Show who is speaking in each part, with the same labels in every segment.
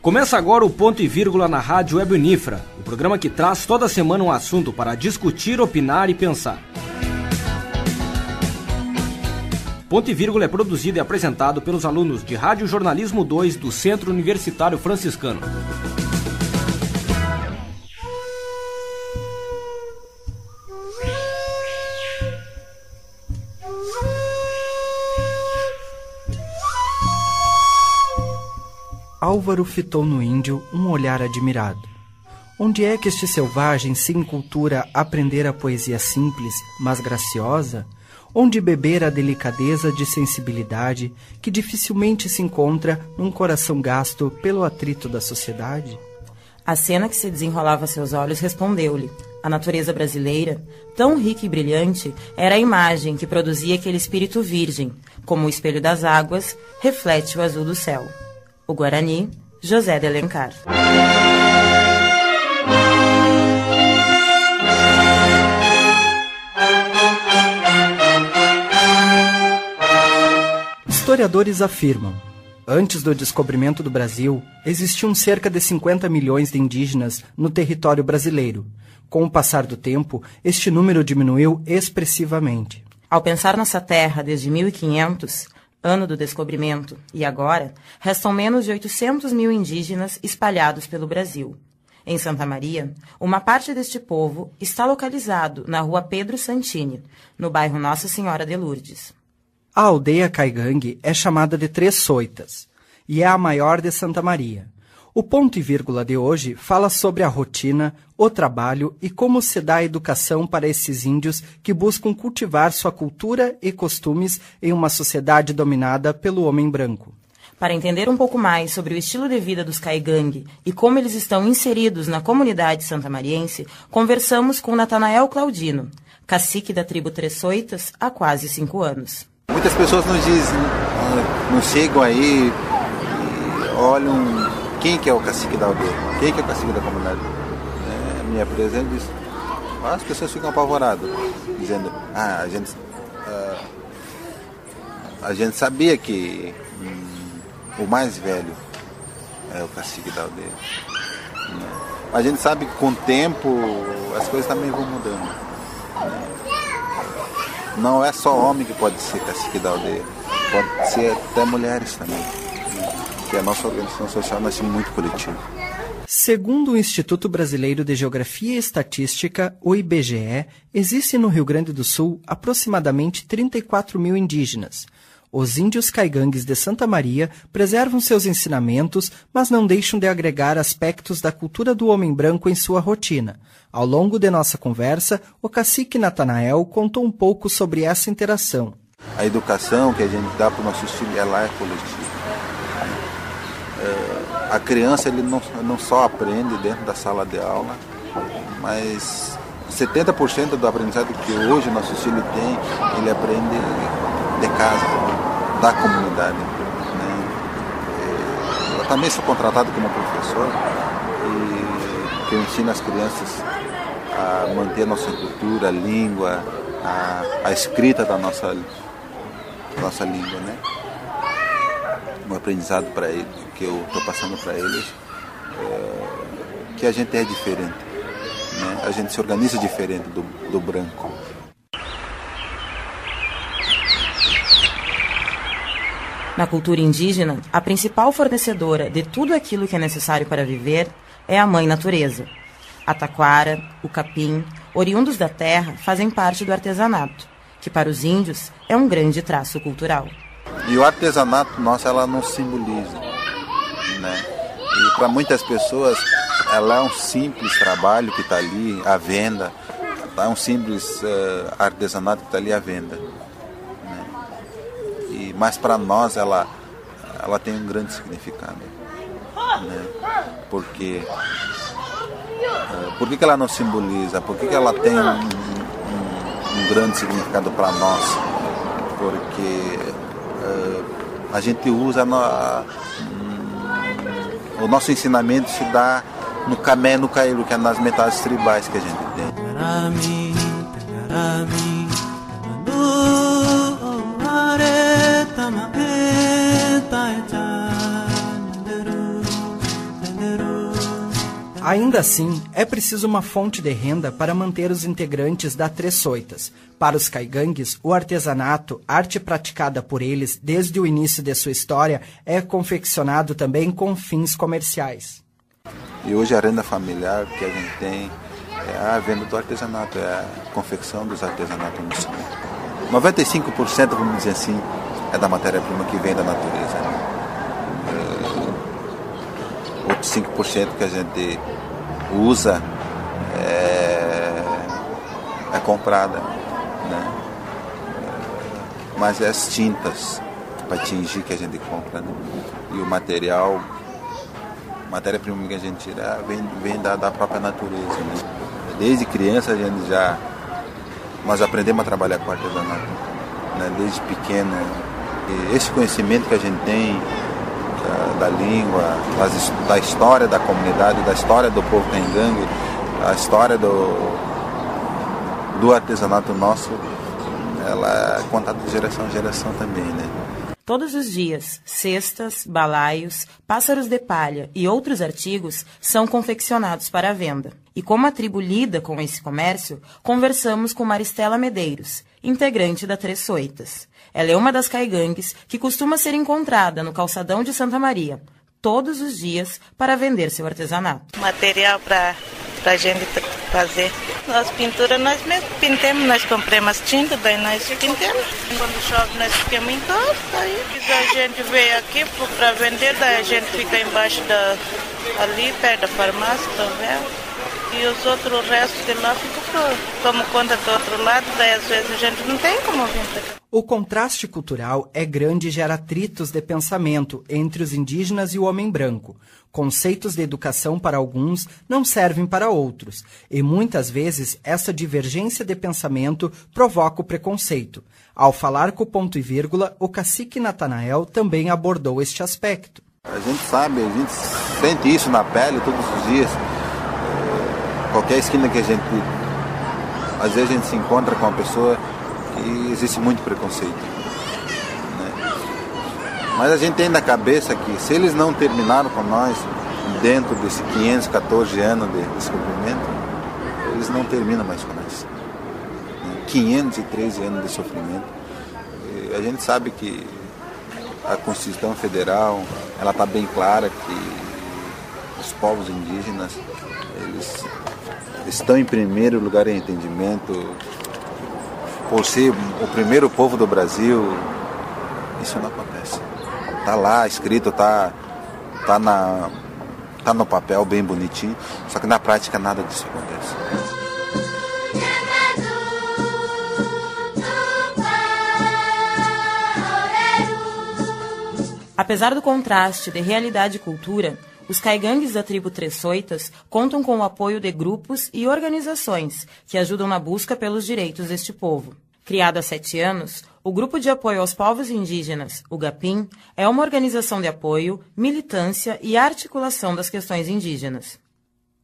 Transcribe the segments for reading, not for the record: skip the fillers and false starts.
Speaker 1: Começa agora o Ponto e Vírgula na Rádio Web Unifra, o programa que traz toda semana um assunto para discutir, opinar e pensar. Ponto e Vírgula é produzido e apresentado pelos alunos de Rádio Jornalismo 2 do Centro Universitário Franciscano.
Speaker 2: Álvaro fitou no índio um olhar admirado. Onde é que este selvagem, sem cultura, aprendera a poesia simples, mas graciosa? Onde beber a delicadeza de sensibilidade que dificilmente se encontra num coração gasto pelo atrito da sociedade?
Speaker 3: A cena que se desenrolava a seus olhos respondeu-lhe. A natureza brasileira, tão rica e brilhante, era a imagem que produzia aquele espírito virgem, como o espelho das águas, reflete o azul do céu. O Guarani, José de Alencar.
Speaker 2: Historiadores afirmam: antes do descobrimento do Brasil, existiam cerca de 50 milhões de indígenas no território brasileiro. Com o passar do tempo, este número diminuiu expressivamente.
Speaker 3: Ao pensar nossa terra desde 1500, ano do descobrimento, e agora, restam menos de 800 mil indígenas espalhados pelo Brasil. Em Santa Maria, uma parte deste povo está localizado na rua Pedro Santini, no bairro Nossa Senhora de Lourdes.
Speaker 2: A aldeia Caigangue é chamada de Três Soitas e é a maior de Santa Maria. O ponto e vírgula de hoje fala sobre a rotina, o trabalho e como se dá a educação para esses índios que buscam cultivar sua cultura e costumes em uma sociedade dominada pelo homem branco.
Speaker 3: Para entender um pouco mais sobre o estilo de vida dos Caigangue e como eles estão inseridos na comunidade santamariense, conversamos com Natanael Claudino, cacique da tribo Três Soitas há quase 5 anos.
Speaker 4: Muitas pessoas nos dizem, não chegam aí e olham quem que é o cacique da aldeia, quem que é o cacique da comunidade. Me apresenta e diz, as pessoas ficam apavoradas, dizendo, a gente sabia que o mais velho é o cacique da aldeia. A gente sabe que com o tempo as coisas também vão mudando. Não é só homem que pode ser cacique da aldeia, pode ser até mulheres também. Que a nossa organização social nasce muito coletiva.
Speaker 2: Segundo o Instituto Brasileiro de Geografia e Estatística, o IBGE, existe no Rio Grande do Sul aproximadamente 34 mil indígenas. Os índios caigangues de Santa Maria preservam seus ensinamentos, mas não deixam de agregar aspectos da cultura do homem branco em sua rotina. Ao longo de nossa conversa, o cacique Natanael contou um pouco sobre essa interação.
Speaker 4: A educação que a gente dá para os nossos filhos, ela é coletiva. A criança ele não só aprende dentro da sala de aula, mas 70% do aprendizado que hoje nossos filhos têm, ele aprende de casa, da comunidade. Eu também sou contratado como professor e que eu ensino as crianças a manter a nossa cultura, a língua, a escrita da nossa língua, né? Um aprendizado para eles, que eu estou passando para eles, que a gente é diferente, né? A gente se organiza diferente do branco.
Speaker 3: Na cultura indígena, a principal fornecedora de tudo aquilo que é necessário para viver é a mãe natureza. A taquara, o capim, oriundos da terra, fazem parte do artesanato, que para os índios é um grande traço cultural.
Speaker 4: E o artesanato nosso, ela não simboliza, né? E para muitas pessoas, ela é um simples trabalho que está ali à venda, é um simples artesanato que está ali à venda, né? Mas para nós, ela tem um grande significado, né? Porque por que ela não simboliza? Por que ela tem um grande significado para nós? Porque a gente usa o nosso ensinamento se dá no camé, no caíro, que é nas metades tribais que a gente tem.
Speaker 2: Ainda assim, é preciso uma fonte de renda para manter os integrantes da Três Soitas. Para os caigangues, o artesanato, arte praticada por eles desde o início de sua história, é confeccionado também com fins comerciais.
Speaker 4: E hoje a renda familiar que a gente tem é a venda do artesanato, é a confecção dos artesanatos no sul. 95%, vamos dizer assim, é da matéria-prima que vem da natureza. Outros 5% que a gente usa é comprada, né? Mas é as tintas para tingir que a gente compra, né? E o matéria-prima que a gente tira vem da própria natureza, né? Desde criança nós aprendemos a trabalhar com artesanato, né? Desde pequeno. E esse conhecimento que a gente tem da língua, da história da comunidade, da história do povo caigangue, a história do artesanato nosso, ela é contada de geração em geração também, né?
Speaker 3: Todos os dias, cestas, balaios, pássaros de palha e outros artigos são confeccionados para a venda. E como a tribo lida com esse comércio, conversamos com Maristela Medeiros, integrante da Três Soitas. Ela é uma das caigangues que costuma ser encontrada no calçadão de Santa Maria, todos os dias, para vender seu artesanato.
Speaker 5: Material para a gente fazer. As pinturas nós mesmos pintamos, nós compramos tinta, daí nós pintamos. Quando chove nós ficamos em casa, daí a gente veio aqui para vender, daí a gente fica embaixo ali perto da farmácia, tá vendo? E os outros restos de lá ficam como conta do outro lado, daí às vezes a gente não tem como vir para cá.
Speaker 2: O contraste cultural é grande e gera atritos de pensamento entre os indígenas e o homem branco. Conceitos de educação para alguns não servem para outros, e muitas vezes essa divergência de pensamento provoca o preconceito. Ao falar com o Ponto e Vírgula, o cacique Natanael também abordou este aspecto.
Speaker 4: A gente sabe, a gente sente isso na pele todos os dias. Qualquer esquina que às vezes a gente se encontra com uma pessoa que existe muito preconceito, né? Mas a gente tem na cabeça que se eles não terminaram com nós dentro desses 514 anos de descobrimento, eles não terminam mais com nós, né? 513 anos de sofrimento. E a gente sabe que a Constituição Federal, ela está bem clara que os povos indígenas, eles estão em primeiro lugar em entendimento, por ser o primeiro povo do Brasil. Isso não acontece. Está lá escrito, tá no papel bem bonitinho, só que na prática nada disso acontece.
Speaker 3: Apesar do contraste de realidade e cultura, os caigangues da tribo Três Soitas contam com o apoio de grupos e organizações que ajudam na busca pelos direitos deste povo. Criado há 7 anos, o Grupo de Apoio aos Povos Indígenas, o GAPIM, é uma organização de apoio, militância e articulação das questões indígenas.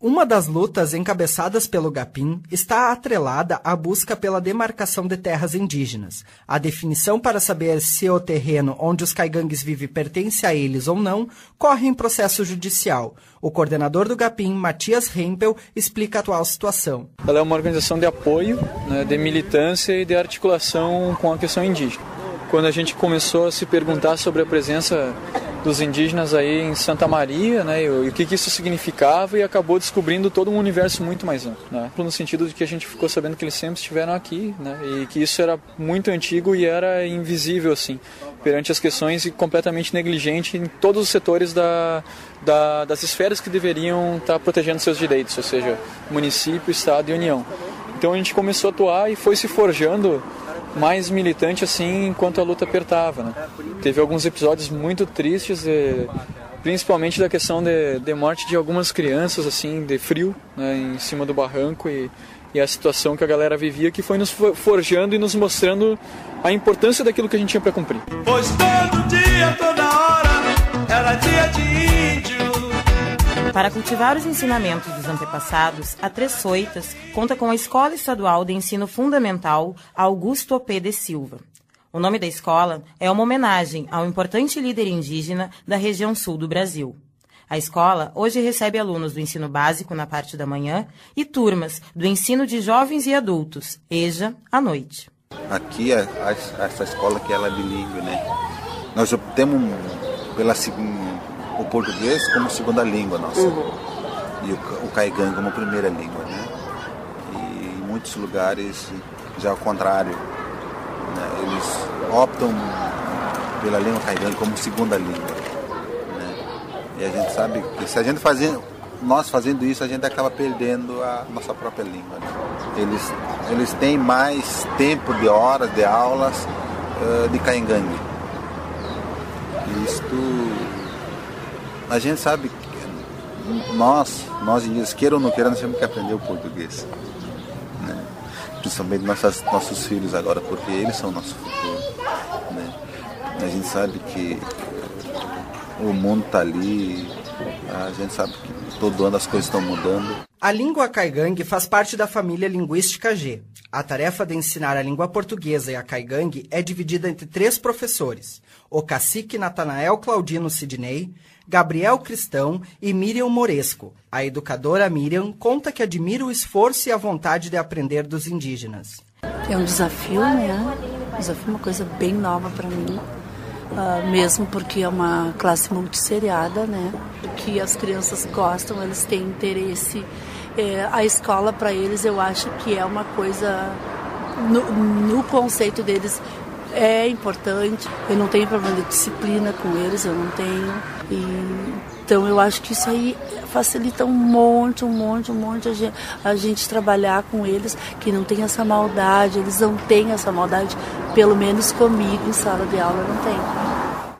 Speaker 2: Uma das lutas encabeçadas pelo GAPIM está atrelada à busca pela demarcação de terras indígenas. A definição para saber se o terreno onde os caigangues vivem pertence a eles ou não corre em processo judicial. O coordenador do GAPIM, Matias Rempel, explica a atual situação.
Speaker 6: Ela é uma organização de apoio, né, de militância e de articulação com a questão indígena. Quando a gente começou a se perguntar sobre a presença dos indígenas aí em Santa Maria, né, e o que isso significava, e acabou descobrindo todo um universo muito mais amplo, né, no sentido de que a gente ficou sabendo que eles sempre estiveram aqui, né, e que isso era muito antigo e era invisível assim, perante as questões, e completamente negligente em todos os setores das esferas que deveriam estar protegendo seus direitos, ou seja, município, estado e União. Então a gente começou a atuar e foi se forjando mais militante assim enquanto a luta apertava, né? Teve alguns episódios muito tristes, principalmente da questão de morte de algumas crianças assim, de frio, né, em cima do barranco, e a situação que a galera vivia, que foi nos forjando e nos mostrando a importância daquilo que a gente tinha para cumprir.
Speaker 7: Pois todo dia, toda hora, era dia de índio.
Speaker 3: Para cultivar os ensinamentos dos antepassados, a Três Soitas conta com a Escola Estadual de Ensino Fundamental Augusto O.P. de Silva. O nome da escola é uma homenagem ao importante líder indígena da região sul do Brasil. A escola hoje recebe alunos do ensino básico na parte da manhã e turmas do ensino de jovens e adultos, EJA, à noite.
Speaker 4: Aqui, essa escola que ela é bilíngue, né? Nós optamos o português como segunda língua nossa. E o caigangue como primeira língua, né? E em muitos lugares já ao contrário, né? Eles optam pela língua caigangue como segunda língua, né? E a gente sabe que se a gente nós fazendo isso, a gente acaba perdendo a nossa própria língua, né? Eles têm mais tempo de horas de aulas de caigangue. Isto a gente sabe que nós indígenas, queira ou não queira, nós temos que aprender o português, né? Principalmente nossos filhos agora, porque eles são o nosso futuro, né? A gente sabe que o mundo está ali, a gente sabe que todo ano as coisas estão mudando.
Speaker 2: A língua caigangue faz parte da família linguística G. A tarefa de ensinar a língua portuguesa e a caigangue é dividida entre 3 professores: o cacique Natanael Claudino Sidney, Gabriel Cristão e Miriam Moresco. A educadora Miriam conta que admira o esforço e a vontade de aprender dos indígenas.
Speaker 8: É um desafio, né? Um desafio, uma coisa bem nova para mim. Mesmo porque é uma classe multisseriada, né? Que as crianças gostam, eles têm interesse. A escola, para eles, eu acho que é uma coisa, no conceito deles, é importante. Eu não tenho problema de disciplina com eles, eu não tenho. Então eu acho que isso aí facilita um monte a gente trabalhar com eles, que não tem essa maldade, eles não têm essa maldade, pelo menos comigo em sala de aula não tem.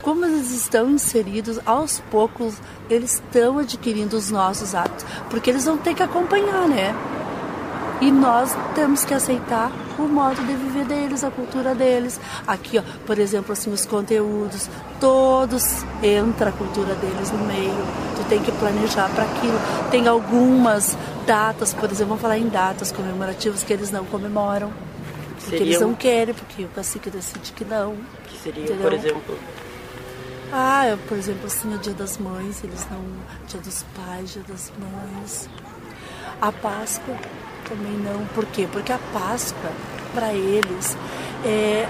Speaker 8: Como eles estão inseridos, aos poucos eles estão adquirindo os nossos hábitos, porque eles vão ter que acompanhar, né? E nós temos que aceitar o modo de viver deles, a cultura deles. Aqui, ó, por exemplo, assim, os conteúdos, todos entra a cultura deles no meio. Tu tem que planejar para aquilo. Tem algumas datas, por exemplo, vamos falar em datas comemorativas que eles não comemoram. Porque eles não querem, porque o cacique decide que não.
Speaker 3: Que seria, por exemplo?
Speaker 8: Por exemplo, assim, o Dia das Mães, eles não... Dia dos Pais, Dia das Mães. A Páscoa também não. Por quê? Porque a Páscoa, para eles, é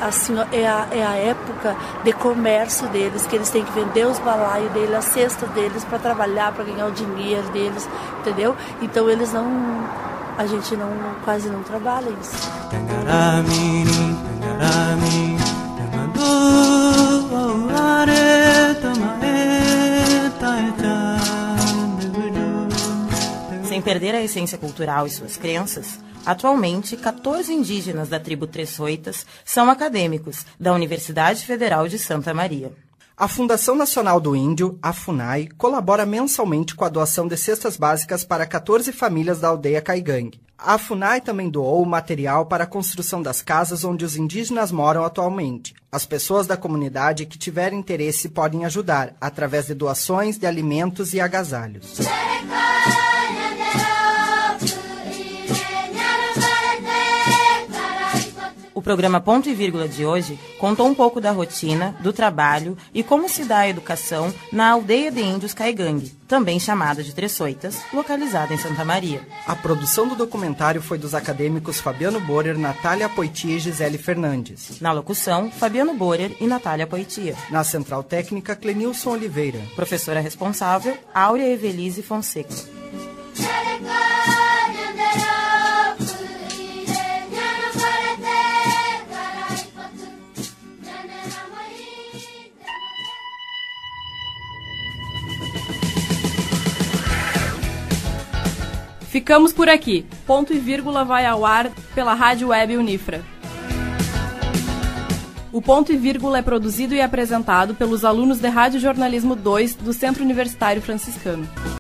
Speaker 8: a época de comércio deles, que eles têm que vender os balaios deles, a cesta deles, para trabalhar, para ganhar o dinheiro deles, entendeu? Então eles não... A gente quase não trabalha isso.
Speaker 3: Sem perder a essência cultural e suas crenças, atualmente 14 indígenas da tribo Tresoitas são acadêmicos da Universidade Federal de Santa Maria.
Speaker 2: A Fundação Nacional do Índio, a FUNAI, colabora mensalmente com a doação de cestas básicas para 14 famílias da aldeia Caigangue. A FUNAI também doou material para a construção das casas onde os indígenas moram atualmente. As pessoas da comunidade que tiverem interesse podem ajudar, através de doações de alimentos e agasalhos.
Speaker 3: O programa Ponto e Vírgula de hoje contou um pouco da rotina, do trabalho e como se dá a educação na aldeia de índios Caigangue, também chamada de Tresoitas, localizada em Santa Maria.
Speaker 2: A produção do documentário foi dos acadêmicos Fabiano Borer, Natália Poitia e Gisele Fernandes.
Speaker 3: Na locução, Fabiano Borer e Natália Poitia.
Speaker 2: Na central técnica, Clenilson Oliveira.
Speaker 3: Professora responsável, Áurea Evelise Fonseca.
Speaker 9: Ficamos por aqui. Ponto e Vírgula vai ao ar pela Rádio Web Unifra. O Ponto e Vírgula é produzido e apresentado pelos alunos de Rádio Jornalismo 2 do Centro Universitário Franciscano.